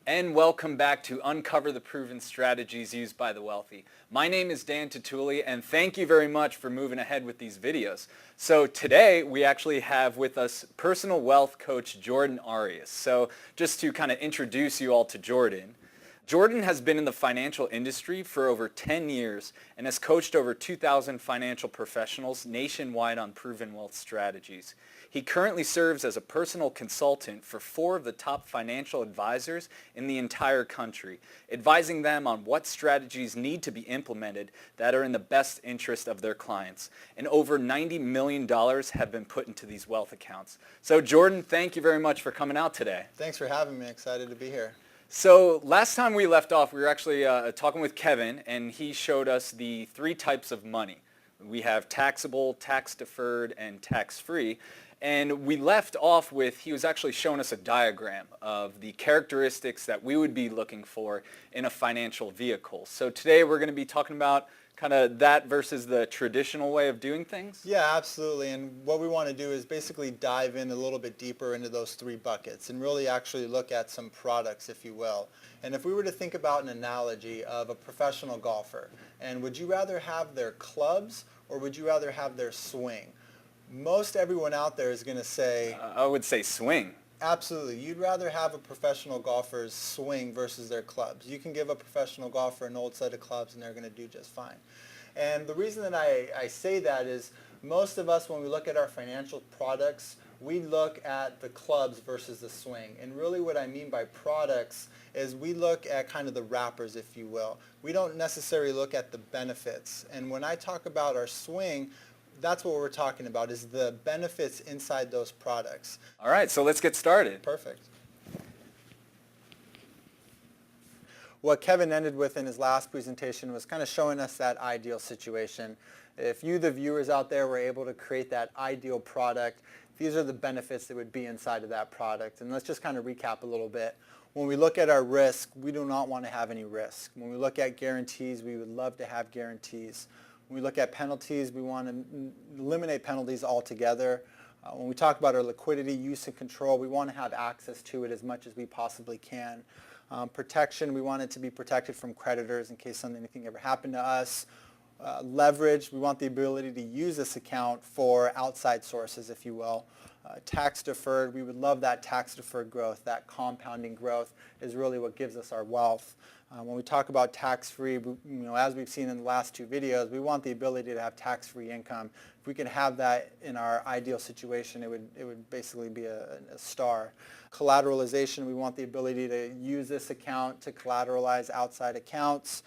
And welcome back to Uncover the Proven Strategies Used by the Wealthy. My name is Dan Tatuli, and thank you very much for moving ahead with these videos. So today we actually have with us personal wealth coach Jordan Arias. So just to kind of introduce you all to Jordan, Jordan has been in the financial industry for over 10 years and has coached over 2,000 financial professionals nationwide on proven wealth strategies. He currently serves as a personal consultant for 4 of the top financial advisors in the entire country, advising them on what strategies need to be implemented that are in the best interest of their clients. And over $90 million have been put into these wealth accounts. So Jordan, thank you very much for coming out today. Thanks for having me. Excited to be here. So last time we left off, we were actually talking with Kevin, and he showed us the 3 types of money. We have taxable, tax-deferred, and tax-free. And we left off with, he was actually showing us a diagram of the characteristics that we would be looking for in a financial vehicle. So today we're going to be talking about kind of that versus the traditional way of doing things? Yeah, absolutely. And what we want to do is basically dive in a little bit deeper into those 3 buckets and really actually look at some products, if you will. And if we were to think about an analogy of a professional golfer, and would you rather have their clubs or would you rather have their swing? Most everyone out there is going to say... I would say swing. Absolutely. You'd rather have a professional golfer's swing versus their clubs. You can give a professional golfer an old set of clubs and they're going to do just fine. And the reason that I say that is most of us, when we look at our financial products, we look at the clubs versus the swing. And really what I mean by products is we look at kind of the wrappers, if you will. We don't necessarily look at the benefits. And when I talk about our swing, that's what we're talking about, is the benefits inside those products. All right, so let's get started. Perfect. What Kevin ended with in his last presentation was kind of showing us that ideal situation. If you, the viewers out there, were able to create that ideal product, these are the benefits that would be inside of that product. And let's just kind of recap a little bit. When we look at our risk, we do not want to have any risk. When we look at guarantees, we would love to have guarantees. When we look at penalties, we want to eliminate penalties altogether. When we talk about our liquidity, use, and control, we want to have access to it as much as we possibly can. Protection, we want it to be protected from creditors in case anything ever happened to us. Leverage, we want the ability to use this account for outside sources, if you will. Tax deferred, we would love that tax deferred growth. That compounding growth is really what gives us our wealth. When we talk about tax-free, as we've seen in the last 2 videos, we want the ability to have tax-free income. If we could have that in our ideal situation, it would basically be a star. Collateralization, we want the ability to use this account to collateralize outside accounts.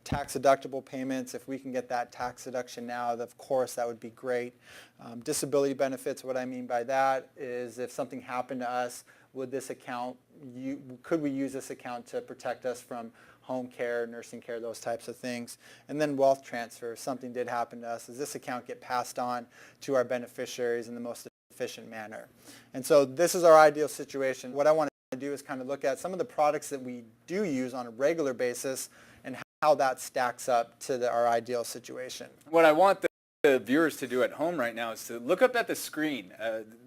Tax deductible payments, if we can get that tax deduction now, of course that would be great. Disability benefits, what I mean by that is if something happened to us, would this account, could we use this account to protect us from home care, nursing care, those types of things. And then wealth transfer, if something did happen to us, does this account get passed on to our beneficiaries in the most efficient manner? And so this is our ideal situation. What I want to do is kind of look at some of the products that we do use on a regular basis and how that stacks up to our ideal situation. What I want the viewers to do at home right now is to look up at the screen.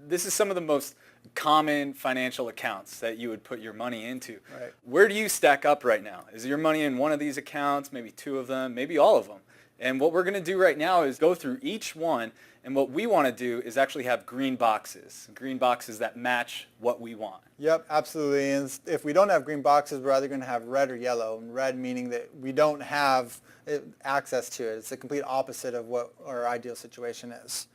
This is some of the most common financial accounts that you would put your money into. Right. Where do you stack up right now? Is your money in one of these accounts, maybe 2 of them, maybe all of them? And what we're going to do right now is go through each one, and what we want to do is actually have green boxes that match what we want. Yep, absolutely. And if we don't have green boxes, we're either going to have red or yellow. And red meaning that we don't have access to it. It's the complete opposite of what our ideal situation is.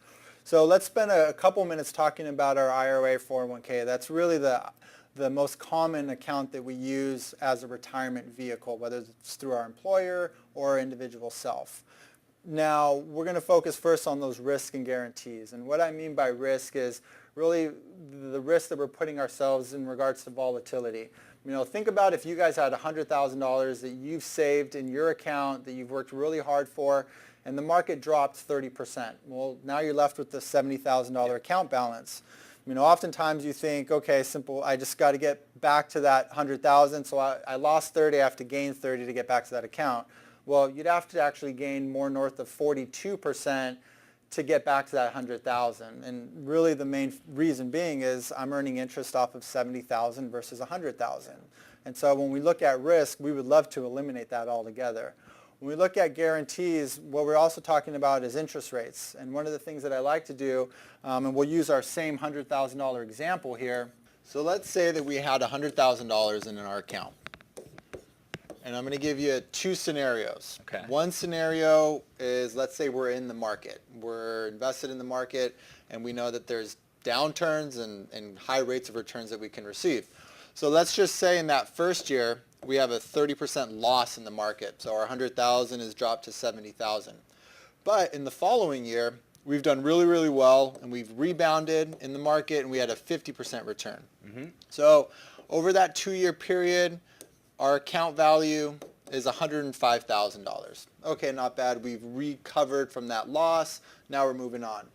So let's spend a couple minutes talking about our IRA 401k. That's really the most common account that we use as a retirement vehicle, whether it's through our employer or our individual self. Now, we're going to focus first on those risks and guarantees. And what I mean by risk is really the risk that we're putting ourselves in regards to volatility. Think about if you guys had $100,000 that you've saved in your account that you've worked really hard for, and the market dropped 30%. Well, now you're left with the $70,000 account balance. Oftentimes you think, okay, simple, I just got to get back to that 100,000, so I lost 30, I have to gain 30 to get back to that account. Well, you'd have to actually gain more north of 42% to get back to that 100,000. And really the main reason being is I'm earning interest off of 70,000 versus 100,000. And so when we look at risk, we would love to eliminate that altogether. When we look at guarantees, what we're also talking about is interest rates. And one of the things that I like to do, and we'll use our same $100,000 example here. So let's say that we had $100,000 in our account. And I'm going to give you two scenarios. Okay. One scenario is, let's say we're in the market. We're invested in the market, and we know that there's downturns and high rates of returns that we can receive. So let's just say in that first year, we have a 30% loss in the market. So our 100,000 is dropped to 70,000. But in the following year, we've done really, really well, and we've rebounded in the market, and we had a 50% return. Mm-hmm. So over that 2-year period, our account value is $105,000. Okay, not bad. We've recovered from that loss. Now we're moving on.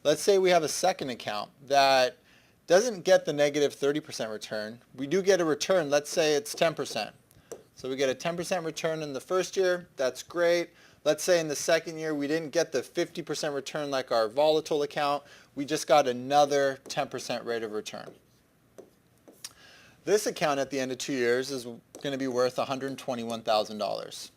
Let's say we have a second account that doesn't get the negative 30% return. We do get a return. Let's say it's 10%. So we get a 10% return in the first year. That's great. Let's say in the second year we didn't get the 50% return like our volatile account. We just got another 10% rate of return. This account at the end of 2 years is going to be worth $121,000.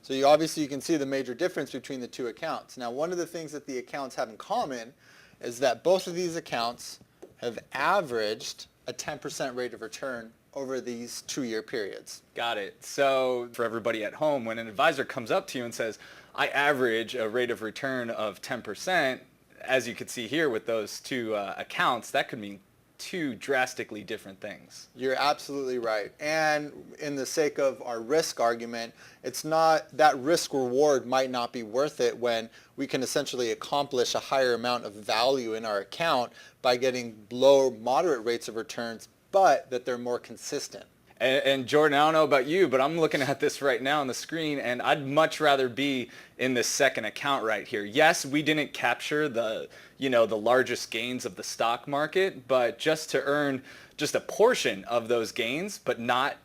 So obviously you can see the major difference between the two accounts. Now, one of the things that the accounts have in common is that both of these accounts have averaged a 10% rate of return over these 2-year periods. Got it. So for everybody at home, when an advisor comes up to you and says, I average a rate of return of 10%, as you can see here with those two accounts, that could mean two drastically different things. You're absolutely right. And in the sake of our risk argument, it's not that risk reward might not be worth it when we can essentially accomplish a higher amount of value in our account by getting low, moderate rates of returns, but that they're more consistent. And Jordan, I don't know about you, but I'm looking at this right now on the screen, and I'd much rather be in this second account right here. Yes, we didn't capture the largest gains of the stock market, but just to earn just a portion of those gains, but not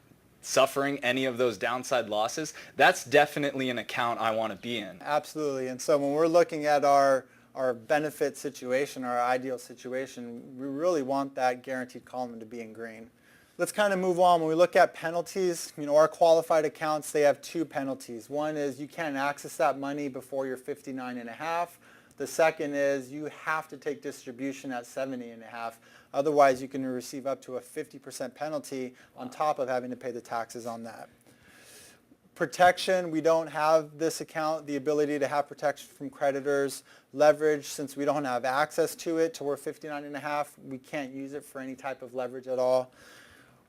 suffering any of those downside losses, that's definitely an account I want to be in. Absolutely. And so when we're looking at our benefit situation, our ideal situation, we really want that guaranteed column to be in green. Let's kind of move on. When we look at penalties, our qualified accounts, they have two penalties. One is you can't access that money before you're 59 and a half. The second is you have to take distribution at 70 and a half. Otherwise, you can receive up to a 50% penalty on top of having to pay the taxes on that. Protection, we don't have this account, the ability to have protection from creditors. Leverage, since we don't have access to it till we're 59 and a half, we can't use it for any type of leverage at all.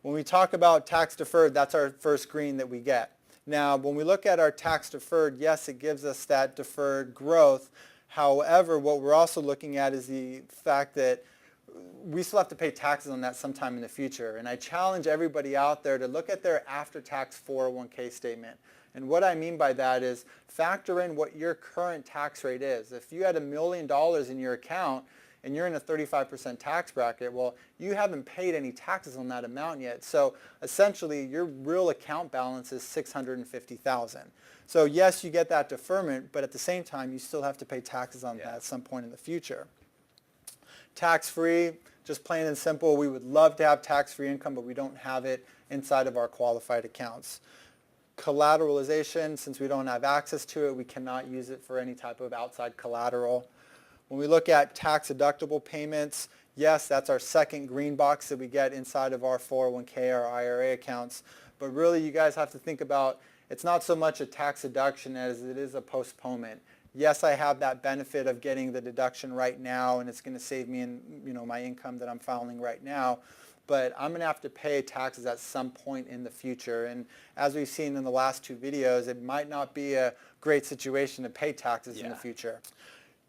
When we talk about tax deferred, that's our first green that we get. Now, when we look at our tax deferred, yes, it gives us that deferred growth. However, what we're also looking at is the fact that we still have to pay taxes on that sometime in the future. And I challenge everybody out there to look at their after-tax 401k statement. And what I mean by that is factor in what your current tax rate is. If you had $1 million in your account and you're in a 35% tax bracket, well, you haven't paid any taxes on that amount yet. So essentially, your real account balance is $650,000. So yes, you get that deferment, but at the same time, you still have to pay taxes on that at some point in the future. Tax-free, just plain and simple, we would love to have tax-free income, but we don't have it inside of our qualified accounts. Collateralization, since we don't have access to it, we cannot use it for any type of outside collateral. When we look at tax-deductible payments, yes, that's our second green box that we get inside of our 401k or IRA accounts. But really, you guys have to think about, it's not so much a tax deduction as it is a postponement. Yes, I have that benefit of getting the deduction right now, and it's going to save me in my income that I'm filing right now. But I'm going to have to pay taxes at some point in the future. And as we've seen in the last two videos, it might not be a great situation to pay taxes in the future.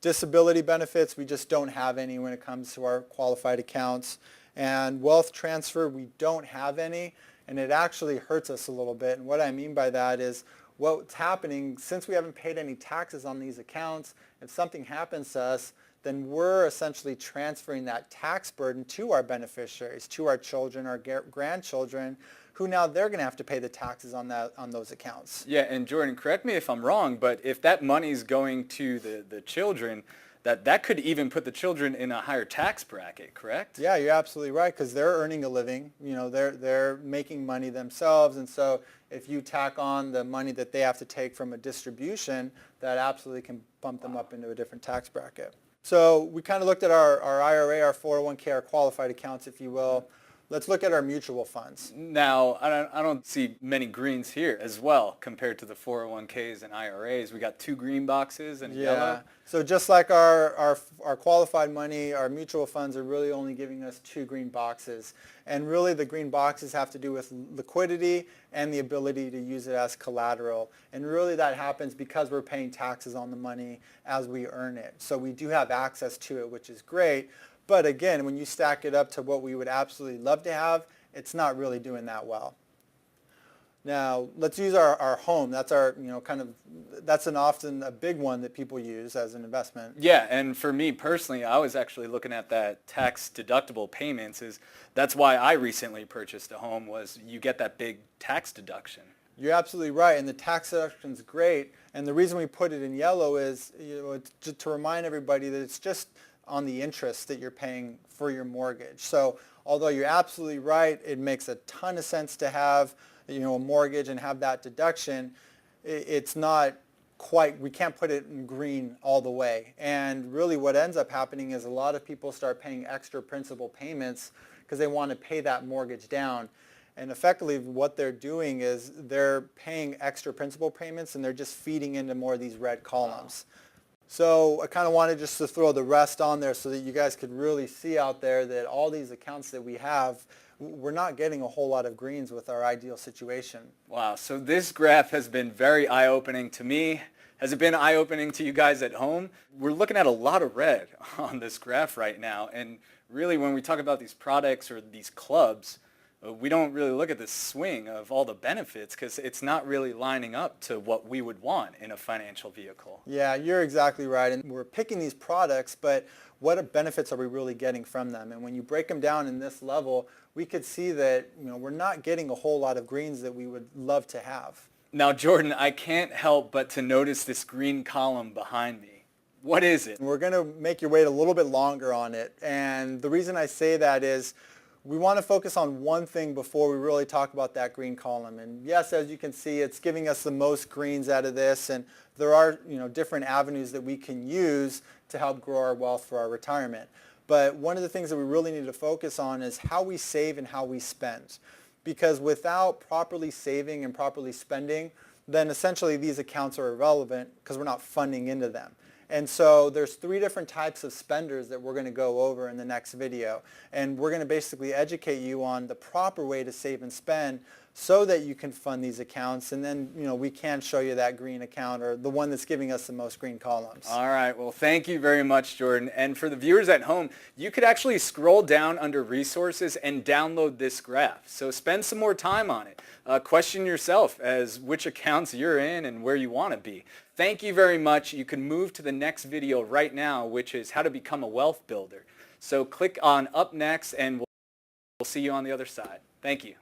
Disability benefits, we just don't have any when it comes to our qualified accounts. And wealth transfer, we don't have any, and it actually hurts us a little bit. And what I mean by that is what's happening, since we haven't paid any taxes on these accounts, if something happens to us, then we're essentially transferring that tax burden to our beneficiaries, to our children, our grandchildren, who now they're going to have to pay the taxes on those accounts. Yeah, and Jordan, correct me if I'm wrong, but if that money's going to the children, that could even put the children in a higher tax bracket, correct? Yeah, you're absolutely right, because they're earning a living. They're making money themselves, and so if you tack on the money that they have to take from a distribution, that absolutely can bump them up into a different tax bracket. So we kind of looked at our IRA, our 401k, our qualified accounts, if you will. Let's look at our mutual funds. Now, I don't see many greens here as well compared to the 401ks and IRAs. We got 2 green boxes and a yellow. So just like our qualified money, our mutual funds are really only giving us 2 green boxes. And really the green boxes have to do with liquidity and the ability to use it as collateral. And really that happens because we're paying taxes on the money as we earn it. So we do have access to it, which is great. But again, when you stack it up to what we would absolutely love to have, it's not really doing that well. Now, let's use our home. That's our, that's often a big one that people use as an investment. Yeah, and for me personally, I was actually looking at that tax deductible payments. That's why I recently purchased a home, was you get that big tax deduction. You're absolutely right, and the tax deduction is great. And the reason we put it in yellow is, it's just to remind everybody that it's just on the interest that you're paying for your mortgage. So although you're absolutely right, it makes a ton of sense to have a mortgage and have that deduction, it's not quite, we can't put it in green all the way. And really what ends up happening is a lot of people start paying extra principal payments because they want to pay that mortgage down. And effectively what they're doing is they're paying extra principal payments and they're just feeding into more of these red columns. Wow. So I kind of wanted just to throw the rest on there so that you guys could really see out there that all these accounts that we have, we're not getting a whole lot of greens with our ideal situation. Wow, so this graph has been very eye-opening to me. Has it been eye-opening to you guys at home? We're looking at a lot of red on this graph right now, and really when we talk about these products or these clubs, we don't really look at the swing of all the benefits because it's not really lining up to what we would want in a financial vehicle. Yeah, you're exactly right. And we're picking these products, but what benefits are we really getting from them? And when you break them down in this level, we could see that we're not getting a whole lot of greens that we would love to have. Now, Jordan, I can't help but to notice this green column behind me. What is it? We're going to make you wait a little bit longer on it. And the reason I say that is we want to focus on one thing before we really talk about that green column. And yes, as you can see, it's giving us the most greens out of this. And there are different avenues that we can use to help grow our wealth for our retirement. But one of the things that we really need to focus on is how we save and how we spend. Because without properly saving and properly spending, then essentially these accounts are irrelevant because we're not funding into them. And so there's 3 different types of spenders that we're going to go over in the next video. And we're going to basically educate you on the proper way to save and spend so that you can fund these accounts. And then, we can show you that green account or the one that's giving us the most green columns. All right. Well, thank you very much, Jordan. And for the viewers at home, you could actually scroll down under resources and download this graph. So spend some more time on it. Question yourself as which accounts you're in and where you want to be. Thank you very much. You can move to the next video right now, which is how to become a wealth builder. So click on up next and we'll see you on the other side. Thank you.